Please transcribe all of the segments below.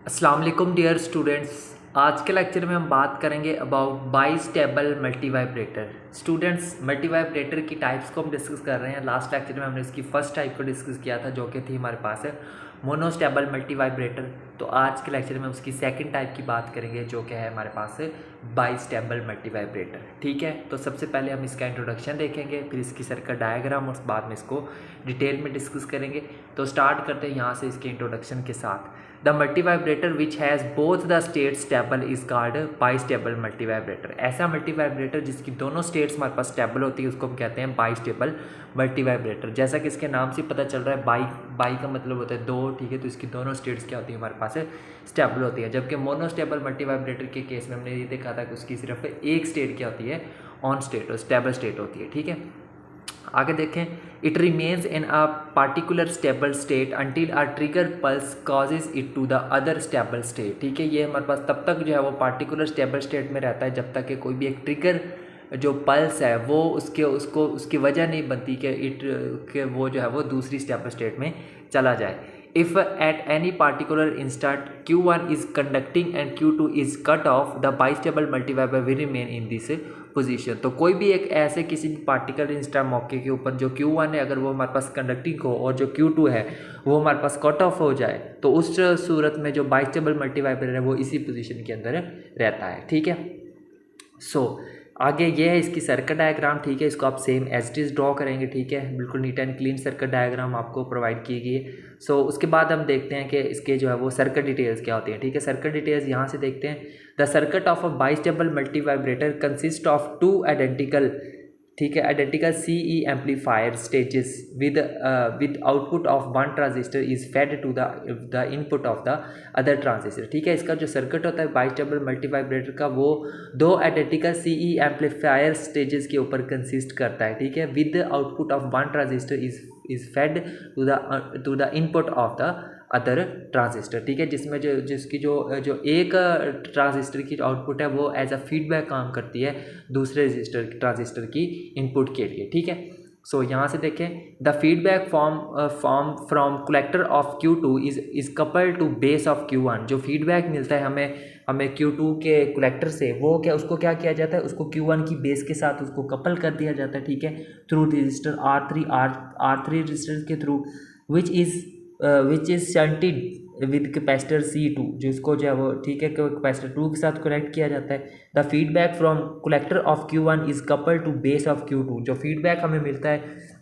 अस्सलाम वालेकुम dear students. आज के लेक्चर में हम बात करेंगे about bistable multivibrator. Students, multivibrator की टाइप्स को हम डिस्कस कर रहे हैं। लास्ट लेक्चर में हमने इसकी फर्स्ट टाइप को डिस्कस किया था जो कि थी हमारे पास है मोनोस्टेबल मल्टीवाइब्रेटर। तो आज के लेक्चर में उसकी सेकंड टाइप की बात करेंगे जो कि है हमारे पास बाईस्टेबल मल्टीवाइब्रेटर। ठीक है, तो सबसे पहले हम इसका इंट्रोडक्शन देखेंगे, फिर इसकी सर्किट डायग्राम और बाद में इसको डिटेल में डिस्कस करेंगे। तो स्टार्ट करते हैं यहाँ से इसके इंट्रोडक्शन के साथ। The multivibrator which has both the state stable is called bistable multivibrator. ऐसा मल्टीवाइब्रेटर जिसकी दोनों स्टेट्स हमारे पास स्टेबल होती है उसको हम कहते हैं बाईस्टेबल मल्टीवाइब्रेटर। जैसा कि इसके नाम से पता चल रहा है, बाई का मतलब होता है दो। ठीक है, तो इसकी दोनों स्टेट्स क्या होती है हमारे पास स्टेबल होती है। जबकि मोनोस्टेबल मल्टीवाइब्रेटर के केस में हमने ये देखा था कि उसकी सिर्फ एक स्टेट क्या होती है, ऑन स्टेट और स्टेबल स्टेट होती है। ठीक है, आगे देखें। It remains in a particular stable state until a trigger pulse causes it to the other stable state. ठीक है, ये हमारे पास तब तक जो है वो पार्टिकुलर स्टेबल स्टेट में रहता है जब तक कि कोई भी एक ट्रिगर जो पल्स है वो उसकी वजह नहीं बनती कि के वो जो है वो दूसरी स्टेबल स्टेट में चला जाए। If at any particular instant Q1 is conducting and Q2 is cut off, the bistable multivibrator will remain in this position। तो कोई भी एक ऐसे किसी भी पार्टिकुलर इंस्टेंट मौके के ऊपर जो Q1 है अगर वो हमारे पास कंडक्टिंग हो और जो Q2 है वो हमारे पास कट ऑफ हो जाए तो उस सूरत में जो बाइस्टेबल मल्टीवाइब्रेटर है वो इसी पोजीशन के अंदर रहता है। ठीक है, आगे ये है इसकी सर्किट डायग्राम। ठीक है, इसको आप same as it is draw करेंगे। ठीक है, बिल्कुल neat and clean circuit diagram आपको प्रोवाइड की गई है। उसके बाद हम देखते हैं कि इसके जो है वो सर्किट डिटेल्स क्या होती हैं। ठीक है, सर्किट डिटेल्स यहाँ से देखते हैं। The circuit of a bistable multivibrator consist of two identical, ठीक है, identical CE amplifier stages with output of one transistor is fed to the input of the other transistor. ठीक है, इसका जो सर्किट होता है बाइस्टेबल मल्टीवाइब्रेटर का वो दो आइडेंटिकल CE एम्पलीफायर स्टेजेस के ऊपर कंसिस्ट करता है। ठीक है, with output of one transistor is fed to the input of the other transistor. ठीक है, जिसमें जिसकी जो एक ट्रांजिस्टर की आउटपुट है वो एज अ फीडबैक काम करती है दूसरे ट्रांजिस्टर की इनपुट के लिए। ठीक है, यहाँ से देखें। The feedback form from collector of Q2 is coupled to base of Q1। जो फीडबैक मिलता है हमें Q2 के कलेक्टर से वो उसको क्या किया जाता है, उसको Q1 की बेस के साथ उसको कपल कर दिया जाता है। ठीक है, थ्रू रजिस्टर R3 रजिस्टर के through which is shunted with capacitor C2, जिसको जो है वो ठीक है कैपेसिटर 2 के साथ कनेक्ट किया जाता है। The feedback from collector of Q1 is couple to base of Q2। जो फीडबैक हमें मिलता है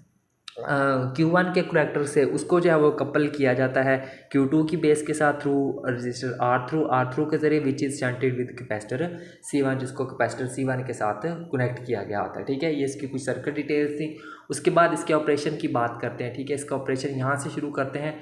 Q1 के कलेक्टर से उसको जो है वो कपल किया जाता है Q2 की बेस के साथ थ्रू रजिस्टर R3 के जरिए which is shunted with capacitor C1, जिसको कैपेसिटर C1 के साथ कनेक्ट किया गया होता है। ठीक है, ये इसकी कुछ सर्किट डिटेल्स थी। उसके बाद इसके ऑपरेशन की बात करते हैं। ठीक है, इसका ऑपरेशन यहाँ से शुरू करते हैं।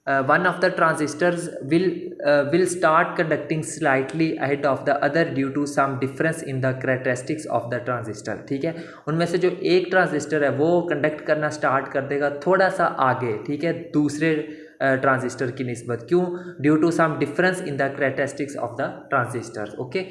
one of the transistors will start conducting slightly ahead of the other due to some difference in the characteristics of the transistor। ठीक है, उनमें से जो एक ट्रांजिस्टर है वो कंडक्ट करना स्टार्ट कर देगा थोड़ा सा आगे, ठीक है, दूसरे ट्रांजिस्टर की निस्बत। क्यों? Due to some difference in the characteristics of the transistor. Okay,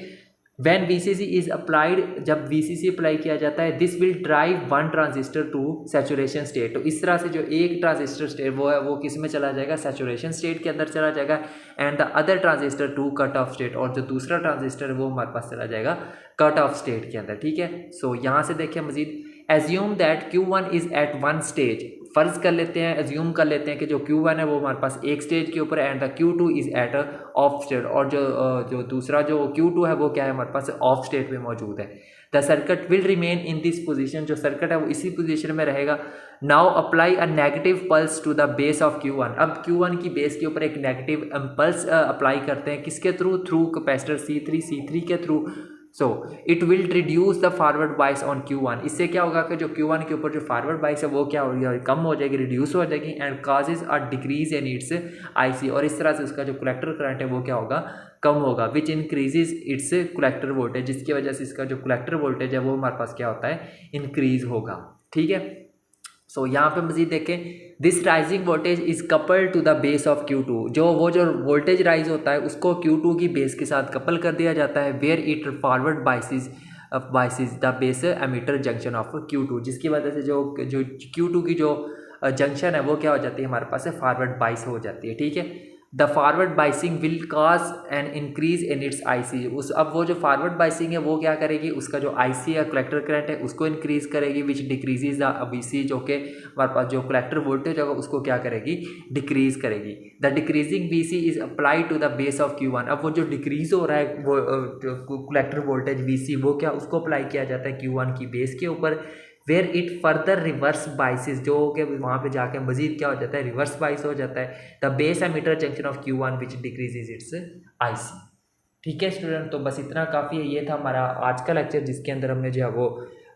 When VCC is applied, जब VCC अप्लाई किया जाता है, this will drive one transistor to saturation state. तो इस तरह से जो एक ट्रांजिस्टर स्टेट वो है वो किस में चला जाएगा, सैचुरेशन स्टेट के अंदर चला जाएगा, and the other transistor to cut off state, और जो दूसरा ट्रांजिस्टर है वो हमारे पास चला जाएगा कट ऑफ स्टेट के अंदर। ठीक है, यहाँ से देखिए Majid. Assume that Q1 is at one stage. फ़र्ज़ कर लेते हैं, एज्यूम कर लेते हैं कि जो Q1 है वो हमारे पास एक स्टेज के ऊपर है, and the Q2 is at off state, और जो दूसरा जो Q2 है वो क्या है हमारे पास ऑफ स्टेट में मौजूद है। The circuit will remain in this position. जो सर्किट है वो इसी पोजीशन में रहेगा। Now apply a negative pulse to the base of Q1। अब Q1 की बेस के ऊपर एक नेगेटिव पल्स अप्लाई करते हैं, किसके थ्रू कैपेसिटर C3 के through. It will reduce the forward बाइस ऑन Q1। इससे क्या होगा कि जो Q1 के ऊपर जो फॉरवर्ड बाइस है वो क्या होगी, कम हो जाएगी, रिड्यूस हो जाएगी, and causes a decrease in its IC, और इस तरह से उसका जो कलेक्टर करंट है वो क्या होगा, कम होगा, विच इंक्रीजेज इट्स कलेक्टर वोल्टेज, जिसकी वजह से इसका जो कलेक्टर वोल्टेज है वो हमारे पास क्या होता है, इंक्रीज होगा। ठीक है, यहाँ पे मजीद देखें। This rising voltage is coupled to the base of Q2। जो वोल्टेज राइज होता है उसको Q2 की बेस के साथ कपल कर दिया जाता है, where it forward biases the base emitter junction of Q2, जिसकी वजह से जो Q2 की जो जंक्शन है वो क्या हो जाती है हमारे पास फॉरवर्ड बाइस हो जाती है। ठीक है, the forward biasing will cause an increase in its IC. उस अब वो जो फॉरवर्ड बाइसिंग है वो क्या करेगी, उसका जो आईसी या कलेक्टर करंट है उसको इंक्रीज करेगी, विच डिक्रीजेज द वीसी, जो कि हमारे पास जो कलेक्टर वोल्टेज होगा उसको क्या करेगी, डिक्रीज करेगी। The decreasing VC is apply to the base of Q1। अब वो जो डिक्रीज हो रहा है वो कलेक्टर वोल्टेज वीसी, वो क्या उसको अप्लाई किया जाता है Q1 की बेस के ऊपर, where it further reverse biases, जो कि वहाँ पे जाके मजीद क्या हो जाता है, रिवर्स बाइस हो जाता है the base emitter junction of Q1 which decreases it's IC. ठीक है स्टूडेंट, तो बस इतना काफ़ी है। ये था हमारा आज का लेक्चर जिसके अंदर हमने जो है वो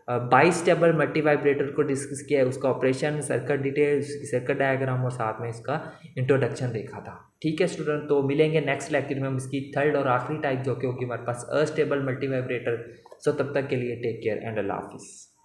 बाइस्टेबल मल्टी वाइब्रेटर को डिस्कस किया है, उसका ऑपरेशन, सर्किट डिटेल, उसकी सर्किट डायग्राम और साथ में इसका इंट्रोडक्शन देखा था। ठीक है स्टूडेंट, तो मिलेंगे नेक्स्ट लेक्चर में हम इसकी थर्ड और आखिरी टाइप जो कि होगी हमारे पास अस्टेबल मल्टी वाइब्रेटर। सो तब तक के लिए टेक केयर एंड अल्लाह हाफिज़।